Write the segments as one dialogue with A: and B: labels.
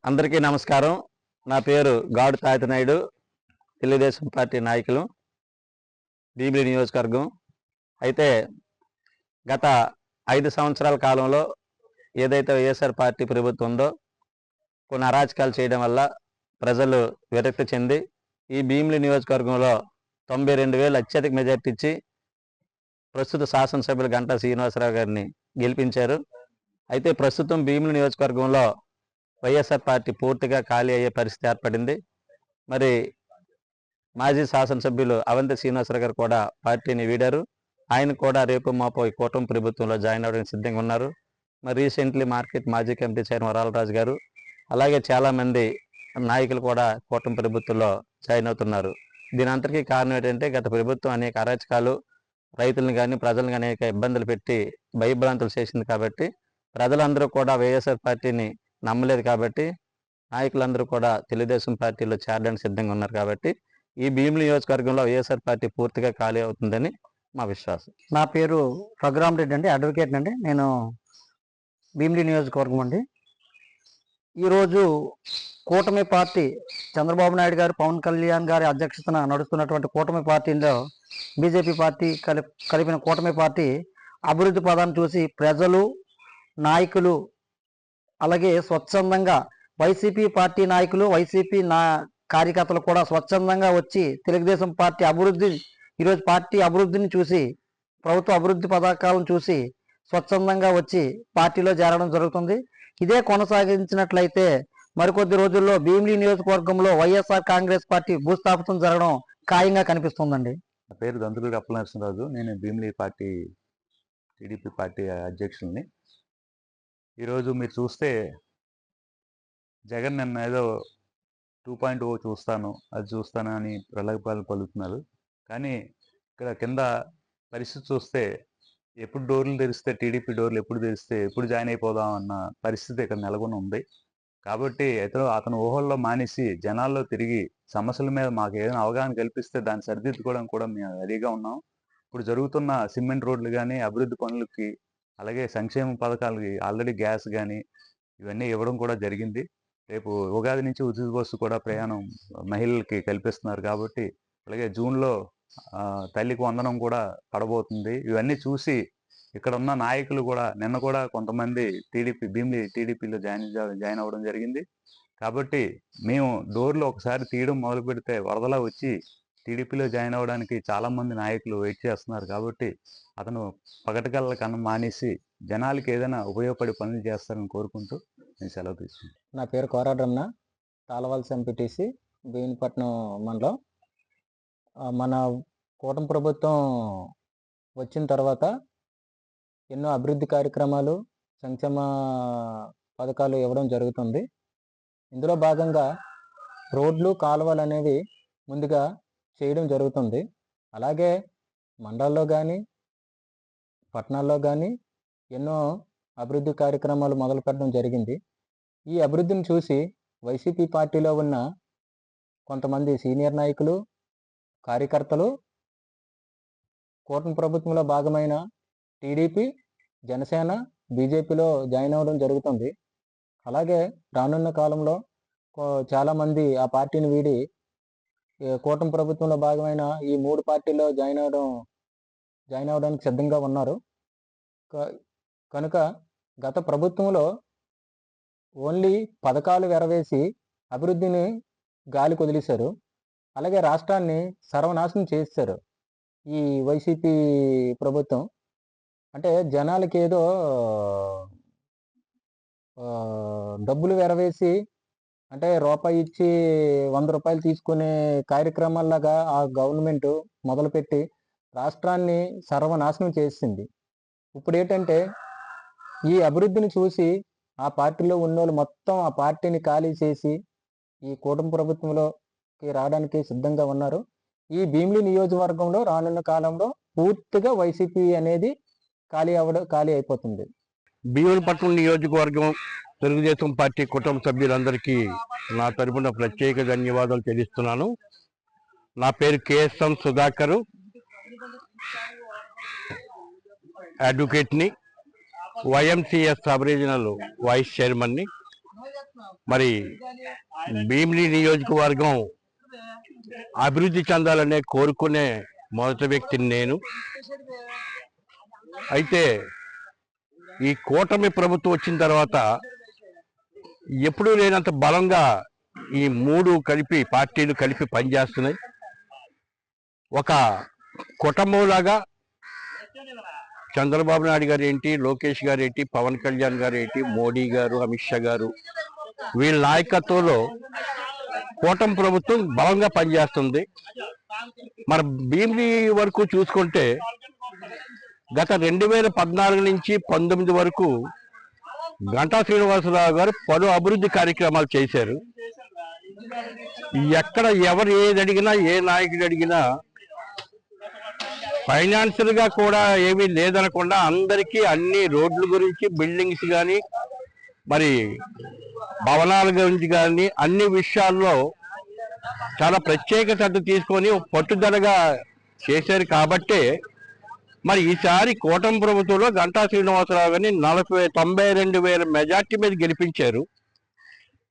A: అందరికీ నమస్కారం. నా పేరు గాడు తాతినాయుడు. తెలుగుదేశం పార్టీ నాయకులు, భీమిలి నియోజకవర్గం. అయితే గత 5 సంవత్సరాల కాలంలో ఏదైతే వైఎస్ఆర్ పార్టీ ప్రభుత్వం ఉందో కొన్ని అరాచకాలు చేయడం వల్ల ప్రజలు విరక్తి చెంది ఈ భీమిలి నియోజకవర్గంలో 92,000 అత్యధిక మెజార్టీ ఇచ్చి ప్రస్తుత శాసనసభ్యులు గంటా శ్రీనివాసరావు గారిని గెలిపించారు. అయితే ప్రస్తుతం భీమిలి నియోజకవర్గంలో వైఎస్ఆర్ పార్టీ పూర్తిగా ఖాళీ అయ్యే పరిస్థితి ఏర్పడింది. మరి మాజీ శాసనసభ్యులు అవంతి శ్రీనివాసరావు గారు కూడా పార్టీని వీడారు. ఆయన కూడా రేపు మాపో ఈ కూటమి ప్రభుత్వంలో జాయిన్ అవ్వడానికి సిద్ధంగా ఉన్నారు. మరి రీసెంట్లీ మార్కెట్ మాజీ కమిటీ చైర్మన్ వరాలరాజు గారు, అలాగే చాలామంది నాయకులు కూడా కూటమి ప్రభుత్వంలో జాయిన్ అవుతున్నారు. దీని అంతటికీ కారణం ఏంటంటే గత ప్రభుత్వం అనేక అరాచకాలు, రైతులను కానీ ప్రజలను కానీ అనేక ఇబ్బందులు పెట్టి భయభ్రాంతులు చేసింది. కాబట్టి ప్రజలందరూ కూడా వైఎస్ఆర్ పార్టీని నమ్మలేదు. కాబట్టి నాయకులందరూ కూడా తెలుగుదేశం పార్టీలో చేరడానికి సిద్ధంగా ఉన్నారు. కాబట్టి ఈ భీమిలి నియోజకవర్గంలో వైఎస్ఆర్ పార్టీ పూర్తిగా ఖాళీ అవుతుందని మా విశ్వాసం.
B: నా పేరు రఘురామరెడ్డి అండి, అడ్వకేట్ అండి. నేను భీమిలి నియోజకవర్గం అండి. ఈరోజు కూటమి పార్టీ చంద్రబాబు నాయుడు గారు, పవన్ కళ్యాణ్ గారి అధ్యక్షతన నడుస్తున్నటువంటి కూటమి పార్టీలో బీజేపీ పార్టీ కలిపిన కూటమి పార్టీ అభివృద్ధి పదాన్ని చూసి ప్రజలు, నాయకులు, అలాగే స్వచ్ఛందంగా వైసీపీ పార్టీ నాయకులు, వైసీపీ కార్యకర్తలు కూడా స్వచ్ఛందంగా వచ్చి తెలుగుదేశం పార్టీ ఈరోజు పార్టీ అభివృద్ధిని చూసి, ప్రభుత్వ అభివృద్ధి పథకాలను చూసి స్వచ్ఛందంగా వచ్చి పార్టీలో చేరడం జరుగుతుంది. ఇదే కొనసాగించినట్లయితే మరికొద్ది రోజుల్లో భీమిలి నియోజకవర్గంలో వైఎస్ఆర్ కాంగ్రెస్ పార్టీ భూస్థాపితం జరగడం ఖాయంగా కనిపిస్తుందండి.
C: నా పేరు దంతులూరి అప్పలనరసింహరాజు. నేను భీమిలి పార్టీ టీడీపీ పార్టీ అధ్యక్షుల్ని. ఈరోజు మీరు చూస్తే జగన్ నిన్న ఏదో 2.0 చూస్తాను, అది చూస్తాను అని ప్రలోభాలు పలుకుతున్నారు. కానీ ఇక్కడ కింద పరిస్థితి చూస్తే ఎప్పుడు డోర్లు తెరిస్తే, టీడీపీ డోర్లు ఎప్పుడు తెరిస్తే ఎప్పుడు జాయిన్ అయిపోదాం అన్న పరిస్థితి ఇక్కడ నెలకొని ఉంది. కాబట్టి అతను ఊహల్లో మానేసి జనాల్లో తిరిగి సమస్యల మీద మాకు ఏదైనా అవగాహన కల్పిస్తే దాన్ని సరిదిద్దుకోవడం కూడా మేము రెడీగా ఉన్నాం. ఇప్పుడు జరుగుతున్న సిమెంట్ రోడ్లు కానీ, అభివృద్ధి పనులకి, అలాగే సంక్షేమ పథకాలకి ఆల్రెడీ గ్యాస్ కానీ ఇవన్నీ ఇవ్వడం కూడా జరిగింది. రేపు ఉగాది నుంచి ఉచిత బస్సు కూడా ప్రయాణం మహిళలకి కల్పిస్తున్నారు. కాబట్టి అలాగే జూన్లో తల్లికి వందనం కూడా పడబోతుంది. ఇవన్నీ చూసి ఇక్కడ ఉన్న నాయకులు కూడా నిన్న కూడా కొంతమంది భీమిలి టీడీపీలో జాయిన్ అవ్వడం జరిగింది. కాబట్టి మేము డోర్లు ఒకసారి తీయడం మొదలు పెడితే వరదలా వచ్చి టీడీపీలో జాయిన్ అవ్వడానికి చాలామంది నాయకులు వెయిట్ చేస్తున్నారు. కాబట్టి అతను పగటికల్లా కన్నా మానేసి జనాలకి ఏదైనా ఉపయోగపడే పనులు చేస్తారని కోరుకుంటూ నేను సెలవు తీసుకుంటాను.
B: నా పేరు కోరాడ్రమ్న, తాళవలస ఎంపీటీసీ, భీమినిపట్నం మండలం. మన కూటమి ప్రభుత్వం వచ్చిన తర్వాత ఎన్నో అభివృద్ధి కార్యక్రమాలు, సంక్షేమ పథకాలు ఇవ్వడం జరుగుతుంది. ఇందులో భాగంగా రోడ్లు, కాలువలు అనేవి ముందుగా చేయడం జరుగుతుంది. అలాగే మండలాల్లో కానీ, పట్టణాల్లో కానీ ఎన్నో అభివృద్ధి కార్యక్రమాలు మొదలు పెట్టడం జరిగింది. ఈ అభివృద్ధిని చూసి వైసీపీ పార్టీలో ఉన్న కొంతమంది సీనియర్ నాయకులు, కార్యకర్తలు కూటమి ప్రభుత్వంలో భాగమైన టీడీపీ, జనసేన, బీజేపీలో జాయిన్ అవ్వడం జరుగుతుంది. అలాగే రానున్న కాలంలో చాలామంది ఆ పార్టీని వీడి కూటమి ప్రభుత్వంలో భాగమైన ఈ 3 పార్టీల్లో జాయిన్ అవ్వడానికి సిద్ధంగా ఉన్నారు. కనుక గత ప్రభుత్వంలో ఓన్లీ పథకాలు వెరవేసి అభివృద్ధిని గాలి కొదిలేశారు. అలాగే రాష్ట్రాన్ని సర్వనాశనం చేశారు ఈ వైసీపీ ప్రభుత్వం. అంటే జనాలకి ఏదో డబ్బులు వెరవేసి, అంటే రూపాయి ఇచ్చి 100 రూపాయలు తీసుకునే కార్యక్రమాల్లాగా ఆ గవర్నమెంట్ మొదలుపెట్టి రాష్ట్రాన్ని సర్వనాశనం చేసింది. ఇప్పుడు ఏంటంటే ఈ అభివృద్ధిని చూసి ఆ పార్టీలో ఉన్నోళ్ళు మొత్తం ఆ పార్టీని ఖాళీ చేసి ఈ కూటమి ప్రభుత్వంలోకి రావడానికి సిద్ధంగా ఉన్నారు. ఈ భీమిలి నియోజకవర్గంలో రానున్న కాలంలో పూర్తిగా వైసీపీ అనేది ఖాళీ అయిపోతుంది.
D: భీమిలిపట్నం నియోజకవర్గం తెలుగుదేశం పార్టీ కుటుంబ సభ్యులందరికీ నా తరపున ప్రత్యేక ధన్యవాదాలు తెలుస్తున్నాను. నా పేరు KSM Sudhakar, అడ్వకేట్ని, వైఎంసిఎస్ sub regional vice చైర్మన్ని. మరి భీమిలి నియోజకవర్గం అభివృద్ధి చెందాలనే కోరుకునే మొదటి వ్యక్తిని నేను. అయితే ఈ కూటమి ప్రభుత్వం వచ్చిన తర్వాత ఎప్పుడూ లేనంత బలంగా ఈ మూడు పార్టీలు కలిపి పనిచేస్తున్నాయి. ఒక కుటుంబంలాగా చంద్రబాబు నాయుడు గారు ఏంటి, లోకేష్ గారు ఏంటి, పవన్ కళ్యాణ్ గారు ఏంటి, మోడీ గారు, అమిత్ షా గారు, వీళ్ళ నాయకత్వంలో కూటమి ప్రభుత్వం బలంగా పనిచేస్తుంది. మన భీమిలి వరకు చూసుకుంటే గత 2014 నుంచి 19 వరకు గంటా శ్రీనివాసరావు గారు పలు అభివృద్ధి కార్యక్రమాలు చేశారు. ఎక్కడ ఎవరు ఏది అడిగినా, ఏ నాయకుడు అడిగినా ఫైనాన్షియల్ గా కూడా ఏమీ లేదనకుండా అందరికీ అన్ని రోడ్ల గురించి, బిల్డింగ్స్ కానీ, మరి భవనాల గురించి కానీ అన్ని విషయాల్లో చాలా ప్రత్యేక శ్రద్ధ తీసుకొని పట్టుదలగా చేశారు. కాబట్టే మరి ఈసారి కూటమి ప్రభుత్వంలో గంటా శ్రీనివాసరావు గారిని 92,000 మెజార్టీ మీద గెలిపించారు.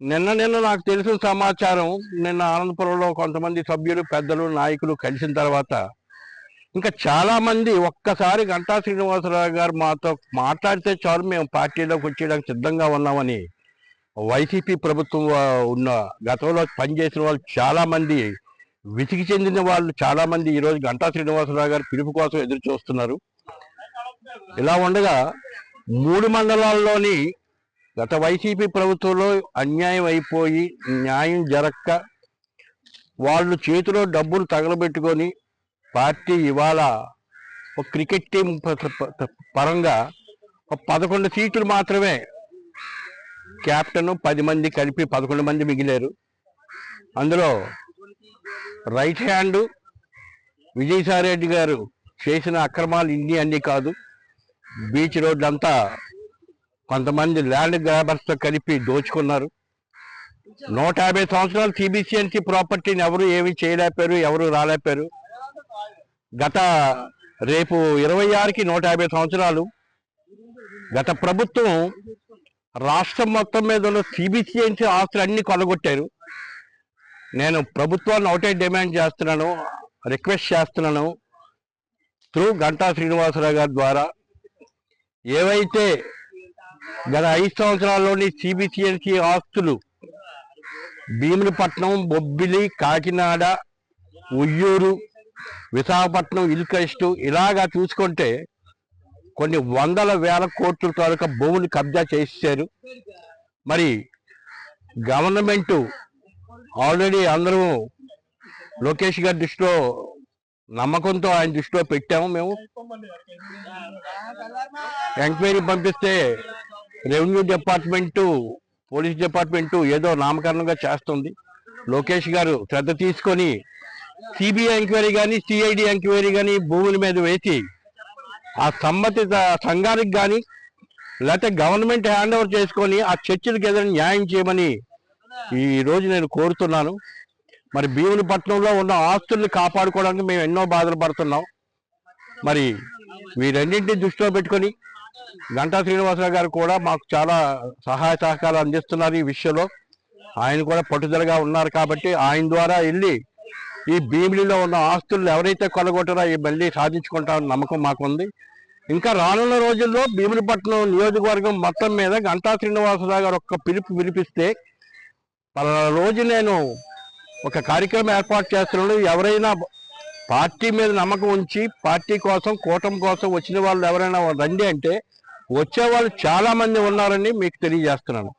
D: నిన్న నాకు తెలిసిన సమాచారం, నిన్న ఆనందపురంలో కొంతమంది సభ్యులు, పెద్దలు, నాయకులు కలిసిన తర్వాత ఇంకా చాలా మంది ఒక్కసారి గంటా శ్రీనివాసరావు గారు మాతో మాట్లాడితే చాలు మేము పార్టీలోకి వచ్చేయడానికి సిద్ధంగా ఉన్నామని వైసీపీ ప్రభుత్వం ఉన్న గతంలో పనిచేసిన వాళ్ళు చాలా మంది, విసిగి చెందిన వాళ్ళు చాలా మంది ఈరోజు గంటా శ్రీనివాసరావు గారి పిలుపు కోసం ఎదురు చూస్తున్నారు. ఇలా ఉండగా 3 మండలాల్లోని గత వైసీపీ ప్రభుత్వంలో అన్యాయం అయిపోయి న్యాయం జరక్క వాళ్ళు చేతిలో డబ్బులు తగలబెట్టుకొని పార్టీ ఇవాళ ఒక క్రికెట్ టీం పరంగా 11 సీట్లు మాత్రమే, క్యాప్టెన్ 10 మంది కలిపి 11 మంది మిగిలారు. అందులో రైట్ హ్యాండ్ విజయసాయిరెడ్డి గారు చేసిన అక్రమాలు ఇన్ని అన్ని కాదు. బీచ్ రోడ్లు అంతా కొంతమంది ల్యాండ్ గ్రాబర్స్తో కలిపి దోచుకున్నారు. 150 సంవత్సరాలు సిబిసిఎన్సి ప్రాపర్టీని ఎవరు ఏమి చేయలేపారు, ఎవరు రాలేపారు. రేపు 26కి 150 సంవత్సరాలు. గత ప్రభుత్వం రాష్ట్రం మొత్తం మీద ఉన్న సిబిసిఎన్సి ఆస్తులు అన్ని కొలగొట్టారు. నేను ప్రభుత్వాన్ని ఒకటే డిమాండ్ చేస్తున్నాను, రిక్వెస్ట్ చేస్తున్నాను, త్రూ గంటా శ్రీనివాసరావు గారి ద్వారా ఏవైతే గత 5 సంవత్సరాల్లోని సిబిసిఎన్సి ఆస్తులు భీమునిపట్నం, బొబ్బిలి, కాకినాడ, ఉయ్యూరు, విశాఖపట్నం, ఇల్కరెస్ట్ ఇలాగా చూసుకుంటే కొన్ని 100,000 కోట్ల తాలూకా భూములు కబ్జా చేశారు. మరి గవర్నమెంట్ ఆల్రెడీ అందరూ లోకేష్ గారి దృష్టిలో నమ్మకంతో ఆయన దృష్టిలో పెట్టాము. మేము ఎంక్వైరీ పంపిస్తే రెవెన్యూ డిపార్ట్మెంటు, పోలీస్ డిపార్ట్మెంటు ఏదో నామకరణంగా చేస్తుంది. లోకేష్ గారు శ్రద్ధ తీసుకొని సిబిఐ ఎంక్వైరీ కానీ, సిఐడి ఎంక్వైరీ కానీ భూముల మీద వేసి ఆ సంబంధిత సంఘానికి కానీ లేకపోతే గవర్నమెంట్ హ్యాండ్ ఓవర్ చేసుకొని ఆ చర్చలకు ఏదైనా న్యాయం చేయమని ఈ రోజు నేను కోరుతున్నాను. మరి భీమునిపట్నంలో ఉన్న ఆస్తుల్ని కాపాడుకోవడానికి మేము ఎన్నో బాధలు పడుతున్నాం. మరి వీరన్నింటినీ దృష్టిలో పెట్టుకొని గంటా శ్రీనివాసరావు గారు కూడా మాకు చాలా సహాయ సహకారాలు అందిస్తున్నారు. ఈ విషయంలో ఆయన కూడా పట్టుదలగా ఉన్నారు. కాబట్టి ఆయన ద్వారా వెళ్ళి ఈ భీమిలిలో ఉన్న ఆస్తులు ఎవరైతే కొలగొట్టారో అవి మళ్ళీ సాధించుకుంటామని నమ్మకం మాకుంది. ఇంకా రానున్న రోజుల్లో భీమునిపట్నం నియోజకవర్గం మొత్తం మీద గంటా శ్రీనివాసరావు గారు ఒక్క పిలుపు వినిపిస్తే పలానా రోజు నేను ఒక కార్యక్రమం ఏర్పాటు చేస్తున్నాను, ఎవరైనా పార్టీ మీద నమ్మకం ఉంచి పార్టీ కోసం, కూటమి కోసం వచ్చిన వాళ్ళు ఎవరైనా రండి అంటే వచ్చే వాళ్ళు చాలా మంది ఉన్నారని మీకు తెలియజేస్తున్నాను.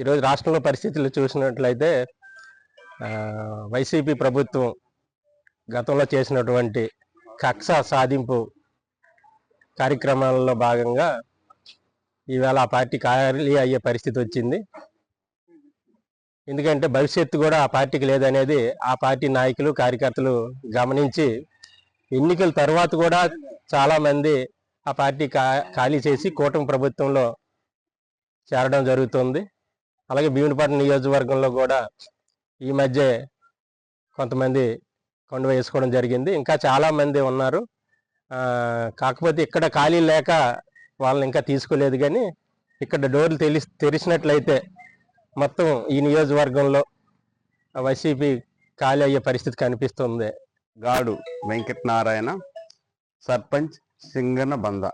A: ఈరోజు రాష్ట్రంలో పరిస్థితులు చూసినట్లయితే వైసీపీ ప్రభుత్వం గతంలో చేసినటువంటి కక్ష సాధింపు కార్యక్రమాలలో భాగంగా ఈవేళ ఆ పార్టీ ఖాళీ అయ్యే పరిస్థితి వచ్చింది. ఎందుకంటే భవిష్యత్తు కూడా ఆ పార్టీకి లేదనేది ఆ పార్టీ నాయకులు, కార్యకర్తలు గమనించి ఎన్నికల తర్వాత కూడా చాలామంది ఆ పార్టీ ఖాళీ చేసి కూటమి ప్రభుత్వంలో చేరడం జరుగుతుంది. అలాగే భీమునిపట్నం నియోజకవర్గంలో కూడా ఈ మధ్య కొంతమంది కొండ వేసుకోవడం జరిగింది. ఇంకా చాలామంది ఉన్నారు. కాకపోతే ఇక్కడ ఖాళీ లేక వాళ్ళని ఇంకా తీసుకోలేదు. కానీ ఇక్కడ డోర్లు తెరిచినట్లయితే
E: మొత్తం ఈ నియోజకవర్గంలో వైసీపీ ఖాళీ అయ్యే పరిస్థితి కనిపిస్తుంది.
F: గాడు వెంకటనారాయణ, సర్పంచ్ సింగన బంద.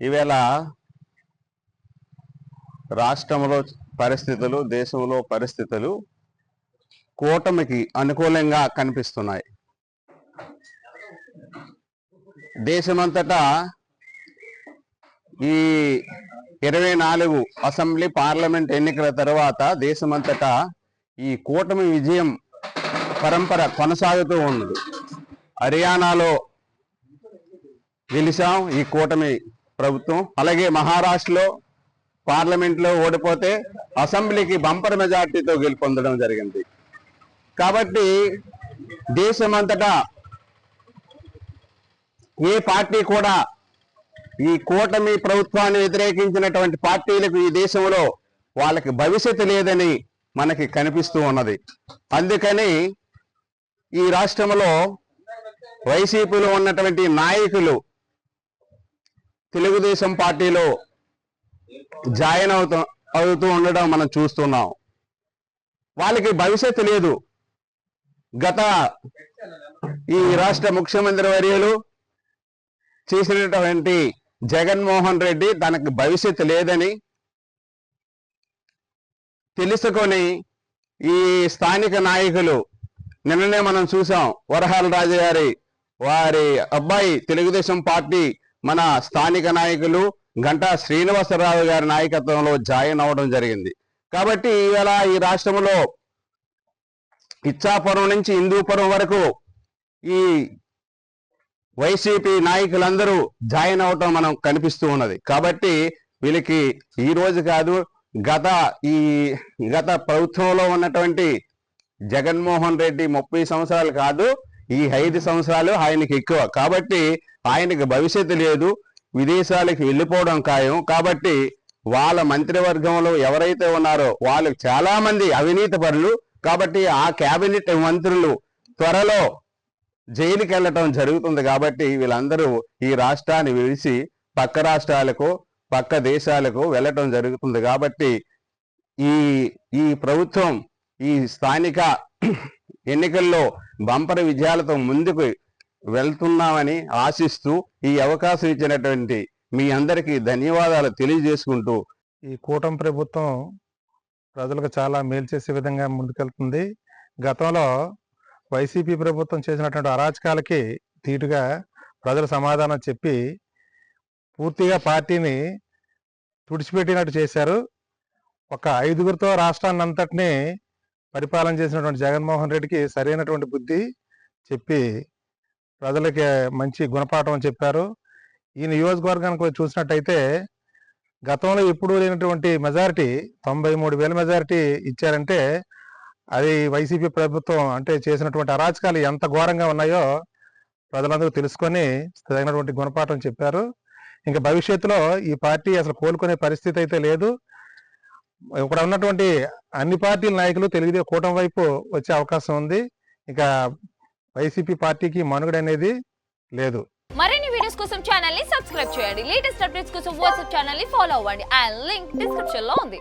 F: ఈవేళ రాష్ట్రంలో పరిస్థితులు, దేశంలో పరిస్థితులు కూటమికి అనుకూలంగా కనిపిస్తున్నాయి. దేశమంతటా ఈ 24 అసెంబ్లీ పార్లమెంట్ ఎన్నికల తర్వాత దేశమంతటా ఈ కూటమి విజయం పరంపర కొనసాగుతూ ఉన్నది. హర్యానాలో గెలిచాం ఈ కూటమి ప్రభుత్వం. అలాగే మహారాష్ట్రలో పార్లమెంట్లో ఓడిపోతే అసెంబ్లీకి బంపర్ మెజార్టీతో గెలుపొందడం జరిగింది. కాబట్టి దేశమంతటా ఏ పార్టీ కూడా ఈ కూటమి ప్రభుత్వాన్ని వ్యతిరేకించినటువంటి పార్టీలకు ఈ దేశంలో వాళ్ళకి భవిష్యత్తు లేదని మనకి కనిపిస్తూ ఉన్నది. అందుకని ఈ రాష్ట్రంలో వైసీపీలో ఉన్నటువంటి నాయకులు తెలుగుదేశం పార్టీలో జాయిన్ అవుతూ ఉండడం మనం చూస్తున్నాం. వాళ్ళకి భవిష్యత్తు లేదు. గత ఈ రాష్ట్ర ముఖ్యమంత్రి వర్యులు చేసినటువంటి జగన్మోహన్ రెడ్డి తనకు భవిష్యత్తు లేదని తెలుసుకొని ఈ స్థానిక నాయకులు, నిన్ననే మనం చూసాం వరహాల రాజు వారి అబ్బాయి తెలుగుదేశం పార్టీ మన స్థానిక నాయకులు గంటా శ్రీనివాసరావు గారి నాయకత్వంలో జాయిన్ అవడం జరిగింది. కాబట్టి ఇవాళ ఈ రాష్ట్రంలో ఇచ్చాపురం నుంచి హిందూపురం వరకు ఈ వైసీపీ నాయకులందరూ జాయిన్ అవటం మనం కనిపిస్తూ ఉన్నది. కాబట్టి వీళ్ళకి ఈ రోజు కాదు, గత ప్రభుత్వంలో ఉన్నటువంటి జగన్మోహన్ రెడ్డి 30 సంవత్సరాలు కాదు, ఈ 5 సంవత్సరాలు ఆయనకి ఎక్కువ. కాబట్టి ఆయనకి భవిష్యత్తు లేదు, విదేశాలకు వెళ్ళిపోవడం ఖాయం. కాబట్టి వాళ్ళ మంత్రివర్గంలో ఎవరైతే ఉన్నారో వాళ్ళు చాలా మంది అవినీతి పరులు. కాబట్టి ఆ కేబినెట్ మంత్రులు త్వరలో జైలుకి వెళ్ళటం జరుగుతుంది. కాబట్టి వీళ్ళందరూ ఈ రాష్ట్రాన్ని విడిచి పక్క రాష్ట్రాలకు, పక్క దేశాలకు వెళ్ళటం జరుగుతుంది. కాబట్టి ఈ ప్రభుత్వం ఈ స్థానిక ఎన్నికల్లో బంపర్ విజయాలతో ముందుకు వెళ్తున్నామని ఆశిస్తూ ఈ అవకాశం ఇచ్చినటువంటి మీ అందరికీ ధన్యవాదాలు తెలియజేసుకుంటూ,
G: ఈ కూటమి ప్రభుత్వం ప్రజలకు చాలా మేలు చేసే విధంగా ముందుకెళ్తుంది. గతంలో వైసీపీ ప్రభుత్వం చేసినటువంటి అరాచకాలకి ధీటుగా ప్రజలు సమాధానం చెప్పి పూర్తిగా పార్టీని తుడిచిపెట్టినట్టు చేశారు. ఒక 5గురితో రాష్ట్రాన్ని అంతటినీ పరిపాలన చేసినటువంటి జగన్మోహన్ రెడ్డికి సరైనటువంటి బుద్ధి చెప్పి ప్రజలకి మంచి గుణపాఠం చెప్పారు. ఈ నియోజకవర్గానికి చూసినట్టయితే గతంలో ఎప్పుడూ లేనటువంటి మెజారిటీ 93,000 మెజారిటీ ఇచ్చారంటే అది వైసీపీ ప్రభుత్వం అంటే చేసినటువంటి అరాచకాలు ఎంత ఘోరంగా ఉన్నాయో ప్రజలందరూ తెలుసుకొని తగినటువంటి గుణపాఠం చెప్పారు. ఇంకా భవిష్యత్తులో ఈ పార్టీ అసలు కోలుకునే పరిస్థితి అయితే లేదు. ఇక్కడ ఉన్నటువంటి అన్ని పార్టీల నాయకులు తెలుగుదేశం కూటమి వైపు వచ్చే అవకాశం ఉంది. ఇక వైసీపీ పార్టీకి మనుగడ అనేది లేదు.
H: మరిన్ని వీడియోస్ కోసం ఛానల్ ని సబ్స్క్రైబ్ చేయండి. లేటెస్ట్ అప్డేట్స్ కోసం వాట్సాప్ ఛానల్ ని ఫాలో అవ్వండి. ఆ లింక్ డిస్క్రిప్షన్ లో ఉంది.